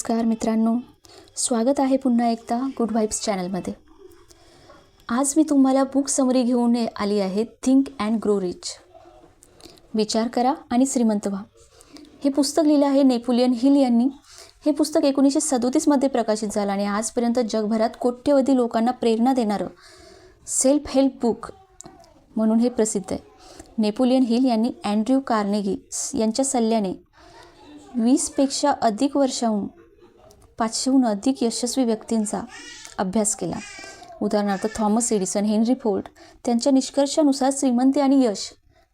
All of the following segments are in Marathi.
नमस्कार मित्रांनो, स्वागत आहे पुन्हा एकदा गुड वाइब्स चॅनलमध्ये. आज मी तुम्हाला बुक समरी घेऊन आली आहे. Think and grow rich. विचार करा आणि श्रीमंत व्हा. हे पुस्तक लिहिलं आहे नेपोलियन हिल यांनी. हे पुस्तक 1937मध्ये प्रकाशित झालं आणि आजपर्यंत जगभरात कोट्यवधी लोकांना प्रेरणा देणारं सेल्फ हेल्प बुक म्हणून हे प्रसिद्ध आहे. नेपोलियन हिल यांनी अँड्र्यू कार्नेगी यांच्या सल्ल्याने 20पेक्षा अधिक वर्षाहून 500हून अधिक यशस्वी व्यक्तींचा अभ्यास केला. उदाहरणार्थ थॉमस एडिसन, हेनरी फोर्ड. त्यांच्या निष्कर्षानुसार श्रीमंती आणि यश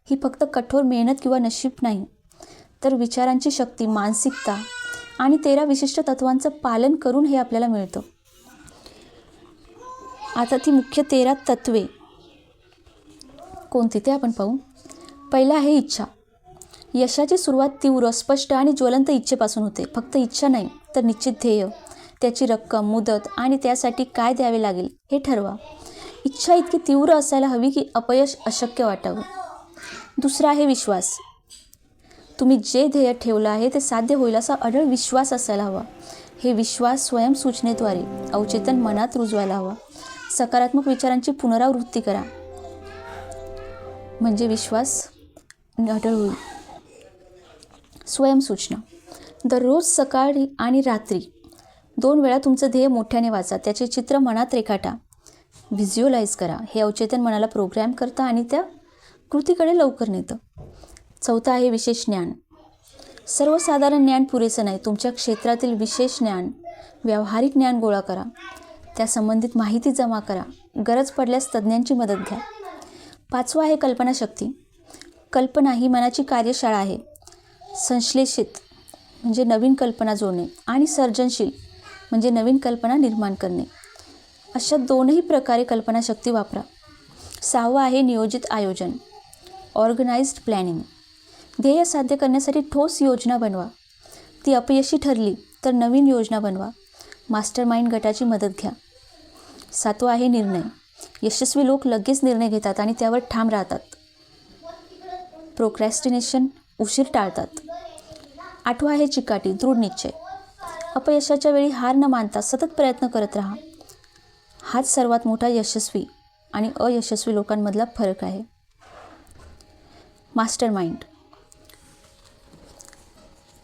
ही फक्त कठोर मेहनत किंवा नशीब नाही, तर विचारांची शक्ती, मानसिकता आणि 13 विशिष्ट तत्वांचं पालन करून हे आपल्याला मिळतं. आता ती मुख्य 13 तत्वे कोणती ते आपण पाहू. पहिलं आहे इच्छा. यशाची सुरुवात तीव्र, स्पष्ट आणि ज्वलंत इच्छेपासून होते. फक्त इच्छा नाही, तर निश्चित ध्येय, त्याची रक्कम, मुदत आणि त्यासाठी काय द्यावे लागेल हे ठरवा. इच्छा इतकी तीव्र असायला हवी की अपयश अशक्य वाटावं. दुसरा आहे विश्वास. तुम्ही जे ध्येय ठेवलं आहे ते साध्य होईल असा अढळ विश्वास असायला हवा. हे विश्वास स्वयंसूचनेद्वारे अवचेतन मनात रुजवायला हवा. सकारात्मक विचारांची पुनरावृत्ती करा म्हणजे विश्वास अढळ होईल. स्वयंसूचना. दररोज सकाळी आणि रात्री 2 वेळा तुमचं ध्येय मोठ्याने वाचा. त्याचे चित्र मनात रेखाटा, व्हिज्युअलाइज करा. हे अवचेतन मनाला प्रोग्रॅम करतं आणि त्या कृतीकडे लवकर नेतं. चौथा आहे विशेष ज्ञान. सर्वसाधारण ज्ञान पुरेसं नाही. तुमच्या क्षेत्रातील विशेष ज्ञान, व्यावहारिक ज्ञान गोळा करा. त्या संबंधित माहिती जमा करा. गरज पडल्यास तज्ज्ञांची मदत घ्या. पाचवा आहे कल्पनाशक्ती. कल्पना ही मनाची कार्यशाळा आहे. संश्लेषित म्हणजे नवीन कल्पना जोडणे आणि सर्जनशील म्हणजे नवीन कल्पना निर्माण करणे, अशा दोनही प्रकारे कल्पनाशक्ती वापरा. 6वा आहे नियोजित आयोजन, ऑर्गनाइज्ड प्लॅनिंग. ध्येय साध्य करण्यासाठी ठोस योजना बनवा. ती अपयशी ठरली तर नवीन योजना बनवा. मास्टर माइंड गटाची मदत घ्या. 7वा आहे निर्णय. यशस्वी लोक लगेच निर्णय घेतात आणि त्यावर ठाम राहतात. प्रोक्रॅस्टिनेशन उशीर टाळतात. 8वा आहे चिकाटी, दृढ निश्चय. अपयशाच्या वेळी हार न मानता सतत प्रयत्न करत राहा. हाच सर्वात मोठा यशस्वी आणि अयशस्वी लोकांमधला फरक आहे. Master mind.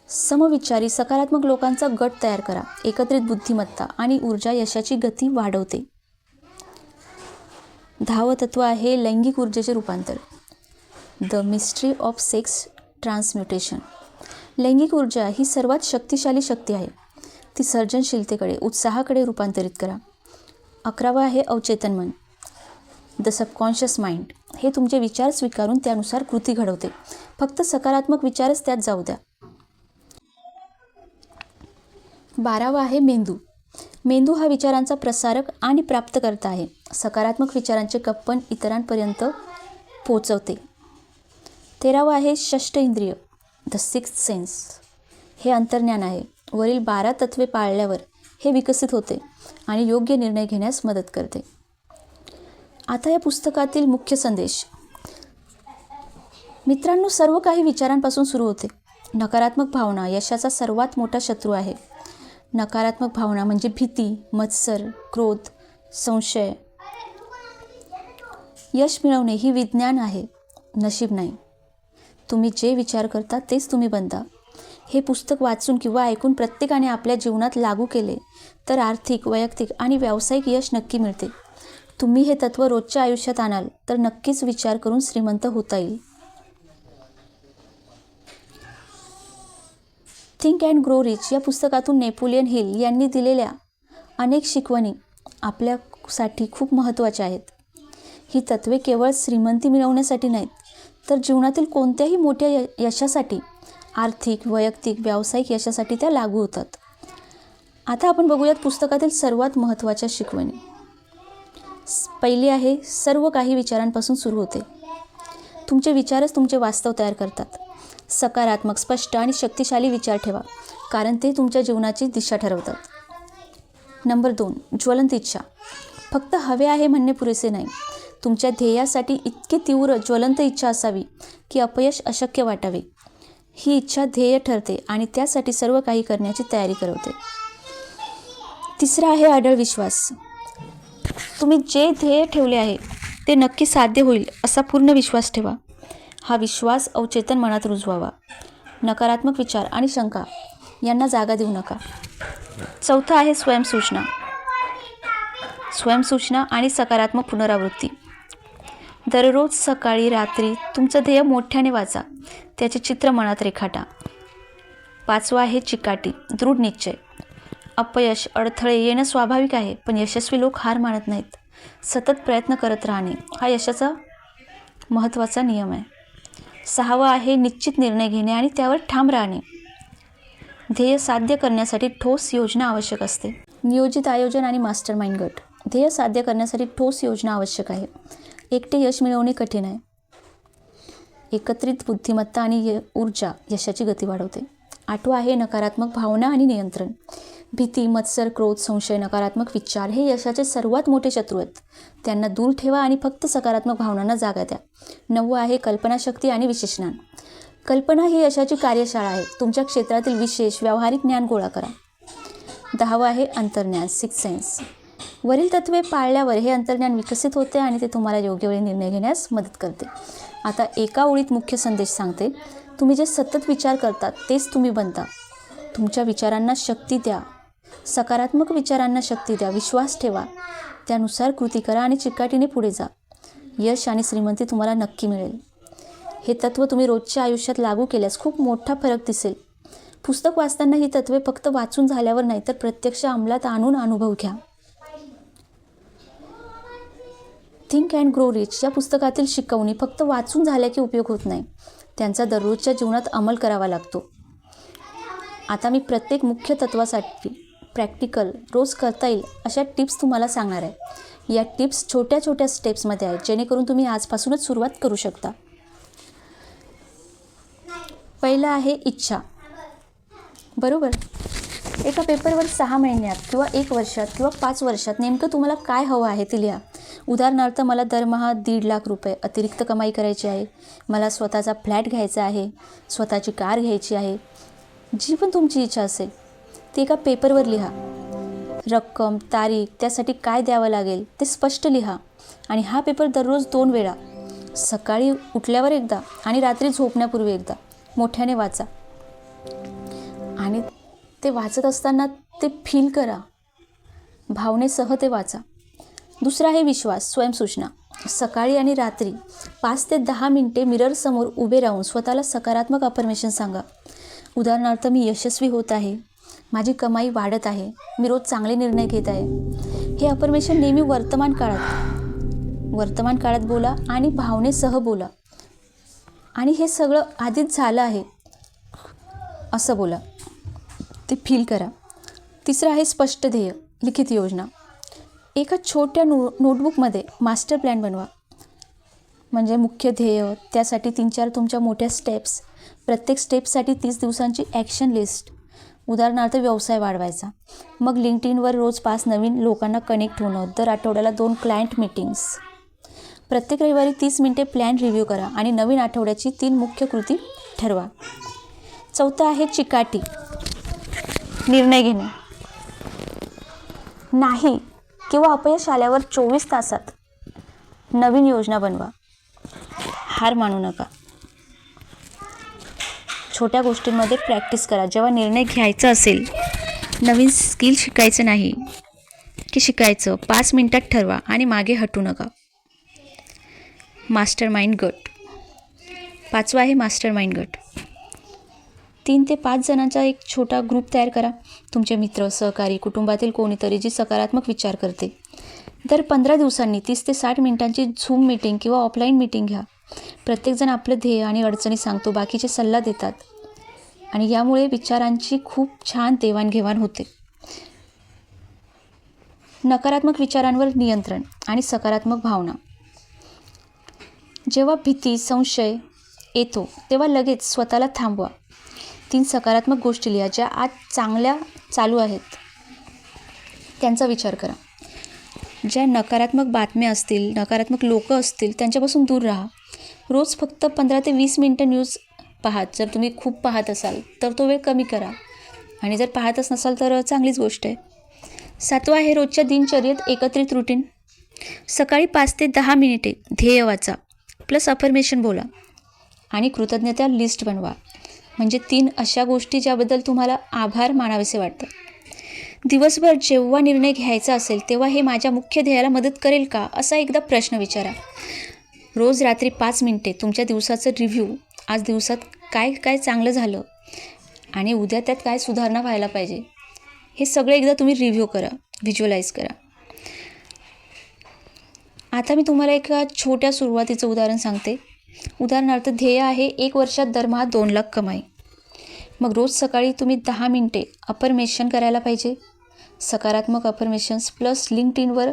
समविचारी सकारात्मक लोकांचा गट तयार करा. एकत्रित बुद्धिमत्ता आणि ऊर्जा यशाची गती वाढवते. 10वं तत्व आहे लैंगिक ऊर्जेचे रूपांतर, the mystery of sex transmutation. लैंगिक ऊर्जा ही सर्वात शक्तिशाली शक्ती आहे. ती सर्जनशीलतेकडे, उत्साहाकडे रूपांतरित करा. 11वं आहे अवचेतन मन, द सबकॉन्शियस माइंड. हे तुमचे विचार स्वीकारून त्यानुसार कृती घडवते. फक्त सकारात्मक विचारच त्यात जाऊ द्या. 12वं आहे मेंदू. मेंदू हा विचारांचा प्रसारक आणि प्राप्तकर्ता आहे. सकारात्मक विचारांचे कप्पन इतरांपर्यंत पोचवते. 13वं आहे षष्ठ इंद्रिय, द सिक्स्थ सेन्स. हे अंतर्ज्ञान आहे. वरील 12 तत्वे पाळल्यावर हे विकसित होते आणि योग्य निर्णय घेण्यास मदत करते. आता या पुस्तकातील मुख्य संदेश. मित्रांनो, सर्व काही विचारांपासून सुरू होते. नकारात्मक भावना यशाचा सर्वात मोठा शत्रू आहे. नकारात्मक भावना म्हणजे भीती, मत्सर, क्रोध, संशय. यश मिळवणे ही विज्ञान आहे, नशीब नाही. तुम्ही जे विचार करता तेच तुम्ही बनता. हे पुस्तक वाचून किंवा ऐकून प्रत्येकाने आपल्या जीवनात लागू केले तर आर्थिक, वैयक्तिक आणि व्यावसायिक यश नक्की मिळते. तुम्ही हे तत्त्व रोजच्या आयुष्यात आणाल तर नक्कीच विचार करून श्रीमंत होता येईल. थिंक अँड ग्रो रिच या पुस्तकातून नेपोलियन हिल यांनी दिलेल्या अनेक शिकवणी आपल्यासाठी खूप महत्त्वाच्या आहेत. ही तत्त्वे केवळ श्रीमंती मिळवण्यासाठी नाहीत, तर जीवनातील कोणत्याही मोठ्या यशासाठी, आर्थिक, वैयक्तिक, व्यावसायिक यशासाठी त्या लागू होतात. आता आपण बघूयात पुस्तकातील सर्वात महत्त्वाच्या शिकवणी. पहिली आहे, सर्व काही विचारांपासून सुरू होते. तुमचे विचारच तुमचे वास्तव तयार करतात. सकारात्मक, स्पष्ट आणि शक्तिशाली विचार ठेवा, कारण ते तुमच्या जीवनाची दिशा ठरवतात. नंबर 2, ज्वलंत इच्छा. फक्त हवे आहे म्हणणे पुरेसे नाही. तुमच्या ध्येयासाठी इतकी तीव्र, ज्वलंत इच्छा असावी की अपयश अशक्य वाटावे. ही इच्छा ध्येय ठरते आणि त्यासाठी सर्व काही करण्याची तयारी करवते. तिसरा आहे अढळ विश्वास. तुम्ही जे ध्येय ठेवले आहे ते नक्की साध्य होईल असा पूर्ण विश्वास ठेवा. हा विश्वास अवचेतन मनात रुजवावा. नकारात्मक विचार आणि शंका यांना जागा देऊ नका. चौथा आहे स्वयंसूचना. स्वयंसूचना आणि सकारात्मक पुनरावृत्ती. दररोज सकाळी रात्री तुमचं ध्येय मोठ्याने वाचा, त्याचे चित्र मनात रेखाटा. पाचवा आहे चिकाटी, दृढ निश्चय. अपयश, अडथळे येणं स्वाभाविक आहे, पण यशस्वी लोक हार मानत नाहीत. सतत प्रयत्न करत राहणे हा यशाचा महत्त्वाचा नियम आहे. सहावा आहे निश्चित निर्णय घेणे आणि त्यावर ठाम राहणे. ध्येय साध्य करण्यासाठी ठोस योजना आवश्यक असते. नियोजित आयोजन आणि मास्टर माइंड गट. ध्येय साध्य करण्यासाठी ठोस योजना आवश्यक आहे. एकटे यश मिळवणे कठीण आहे. एकत्रित बुद्धिमत्ता आणि ऊर्जा यशाची गती वाढवते. आठवा आहे नकारात्मक भावना आणि नियंत्रण. भीती, मत्सर, क्रोध, संशय, नकारात्मक विचार हे यशाचे सर्वात मोठे शत्रू आहेत. त्यांना दूर ठेवा आणि फक्त सकारात्मक भावनांना जागा द्या. नववं आहे कल्पनाशक्ती आणि विशेषज्ञान. कल्पना ही यशाची कार्यशाळा आहे. तुमच्या क्षेत्रातील विशेष व्यावहारिक ज्ञान गोळा करा. 10वं आहे अंतर्ज्ञान, सिक्स सेन्स. वरील तत्त्वे पाळल्यावर हे अंतर्ज्ञान विकसित होते आणि ते तुम्हाला योग्य वेळी निर्णय घेण्यास मदत करते. आता एका ओळीत मुख्य संदेश सांगते. तुम्ही जे सतत विचार करता तेच तुम्ही बनता. तुमच्या विचारांना शक्ती द्या. सकारात्मक विचारांना शक्ती द्या. विश्वास ठेवा. त्यानुसार कृती करा आणि चिकाटीने पुढे जा. यश आणि श्रीमंती तुम्हाला नक्की मिळेल. हे तत्त्व तुम्ही रोजच्या आयुष्यात लागू केल्यास खूप मोठा फरक दिसेल. पुस्तक वाचताना ही तत्त्वे फक्त वाचून झाल्यावर नाही तर प्रत्यक्ष अंमलात आणून अनुभव घ्या. थिंक अँड ग्रो रिच या पुस्तकातील शिकवणी फक्त वाचून झाल्या की उपयोग होत नाही. त्यांचा दररोजच्या जीवनात अंमल करावा लागतो. आता मी प्रत्येक मुख्य तत्त्वासाठी प्रॅक्टिकल रोज करता येईल अशा टिप्स तुम्हाला सांगणार आहे. या टिप्स छोट्या छोट्या स्टेप्समध्ये आहेत जेणेकरून तुम्ही आजपासूनच सुरुवात करू शकता. पहिलं आहे इच्छा. बरोबर, एका पेपरवर 6 महिन्यात किंवा 1 वर्षात किंवा 5 वर्षात नेमकं तुम्हाला काय हवं आहे ते लिहा. उदाहरणार्थ मला दरमहा 1.5 लाख रुपये अतिरिक्त कमाई करायची आहे, मला स्वतःचा फ्लॅट घ्यायचा आहे, स्वतःची कार घ्यायची आहे. जी पण तुमची इच्छा असेल ती एका पेपरवर लिहा. रक्कम, तारीख, त्यासाठी काय द्यावं लागेल ते स्पष्ट लिहा. आणि हा पेपर दररोज 2 वेळा, सकाळी उठल्यावर एकदा आणि रात्री झोपण्यापूर्वी एकदा मोठ्याने वाचा. आणि ते वाचत असताना ते फील करा, भावनेसह ते वाचा. दुसरा आहे विश्वास, स्वयंसूचना. सकाळी आणि रात्री 5 ते 10 मिनिटे मिररसमोर उभे राहून स्वतःला सकारात्मक अफर्मेशन सांगा. उदाहरणार्थ, मी यशस्वी होत आहे, माझी कमाई वाढत आहे, मी रोज चांगले निर्णय घेत आहे. हे अफर्मेशन नेहमी वर्तमान काळात बोला आणि भावनेसह बोला. आणि हे सगळं आधीच झालं आहे असं बोला, ते फील करा. तिसरं आहे स्पष्ट ध्येय, लिखित योजना. एका छोट्या नोटबुकमध्ये मास्टर प्लॅन बनवा. म्हणजे मुख्य ध्येय, त्यासाठी 3-4 तुमच्या मोठ्या स्टेप्स, प्रत्येक स्टेपसाठी 30 दिवसांची ॲक्शन लिस्ट. उदाहरणार्थ, व्यवसाय वाढवायचा, मग लिंक्डइनवर रोज 5 नवीन लोकांना कनेक्ट होणं, दर आठवड्याला 2 क्लायंट मीटिंग्स, प्रत्येक रविवारी 30 मिनिटे प्लॅन रिव्ह्यू करा आणि नवीन आठवड्याची 3 मुख्य कृती ठरवा. चौथा आहे चिकाटी, निर्णय घेणे. नाही किंवा अपयश आल्यावर 24 तासात नवीन योजना बनवा. हार मानू नका. छोट्या गोष्टींमध्ये प्रॅक्टिस करा. जेव्हा निर्णय घ्यायचा असेल, नवीन स्किल शिकायचं नाही की शिकायचं, 5 मिनिटात ठरवा आणि मागे हटू नका. मास्टर माइंड गट. 5वा आहे मास्टर माइंड गट. 3 ते 5 जणांचा एक छोटा ग्रुप तयार करा. तुमचे मित्र, सहकारी, कुटुंबातील कोणीतरी जी सकारात्मक विचार करते. दर 15 दिवसांनी 30 ते 60 मिनिटांची झूम मीटिंग किंवा ऑफलाईन मीटिंग घ्या. प्रत्येकजण आपलं ध्येय आणि अडचणी सांगतो, बाकीचे सल्ला देतात आणि यामुळे विचारांची खूप छान देवाणघेवाण होते. नकारात्मक विचारांवर नियंत्रण आणि सकारात्मक भावना. जेव्हा भीती, संशय येतो तेव्हा लगेच स्वतःला थांबवा. 3 सकारात्मक गोष्टी लिहा ज्या आज चांगल्या चालू आहेत, त्यांचा विचार करा. ज्या नकारात्मक बातम्या असतील, नकारात्मक लोक असतील त्यांच्यापासून दूर राहा. रोज फक्त 15 ते 20 मिनिटं न्यूज पाहात. जर तुम्ही खूप पाहत असाल तर तो वेळ कमी करा आणि जर पाहतच नसाल तर चांगलीच गोष्ट आहे. 7वं आहे रोजच्या दिनचर्येत एकत्रित रुटीन. सकाळी 5 ते 10 मिनिटे ध्येय वाचा प्लस अफर्मेशन बोला आणि कृतज्ञता लिस्ट बनवा. म्हणजे 3 अशा गोष्टी ज्याबद्दल तुम्हाला आभार मानावेसे वाटतात. दिवसभर जेव्हा निर्णय घ्यायचा असेल तेव्हा हे माझ्या मुख्य ध्येयाला मदत करेल का, असा एकदा प्रश्न विचारा. रोज रात्री 5 मिनिटे तुमच्या दिवसाचं रिव्ह्यू, आज दिवसात काय काय चांगलं झालं आणि उद्या त्यात काय सुधारणा व्हायला पाहिजे, हे सगळं एकदा तुम्ही रिव्ह्यू करा, व्हिज्युअलाइज करा. आता मी तुम्हाला एका छोट्या सुरुवातीचं उदाहरण सांगते. उदाहरणार्थ ध्येय आहे 1 वर्षात दरमहा 2 लाख कमाई. मग रोज सकाळी तुम्ही 10 मिनिटे अफर्मेशन करायला पाहिजे. सकारात्मक अफर्मेशन्स प्लस लिंक्डइनवर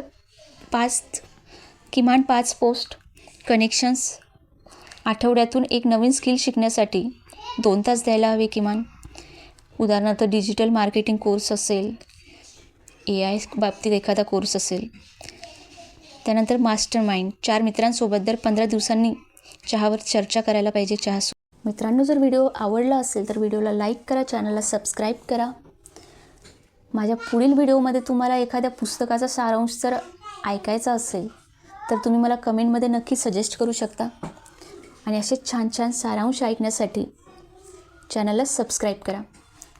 किमान 5 पोस्ट, कनेक्शन्स. आठवड्यातून एक नवीन स्किल शिकण्यासाठी 2 तास द्यायला हवे किमान. उदाहरणार्थ डिजिटल मार्केटिंग कोर्स असेल, AI बाबतीत एखादा कोर्स असेल. त्यानंतर मास्टर माइंड, 4 मित्रांसोबत दर 15 दिवसांनी चहावर चर्चा करायला पाहिजे. मित्रांनो, जर व्हिडिओ आवडला असेल तर व्हिडिओला लाईक करा, चॅनलला सबस्क्राईब करा. माझ्या पुढील व्हिडिओमध्ये तुम्हाला एखाद्या पुस्तकाचा सारांश जर ऐकायचा असेल तर तुम्ही मला कमेंटमध्ये नक्की सजेस्ट करू शकता. आणि असे छान छान सारांश ऐकण्यासाठी चॅनलला सबस्क्राईब करा,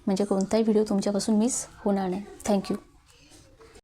म्हणजे कोणताही व्हिडिओ तुमच्यापासून मिस होणार नाही. थँक्यू.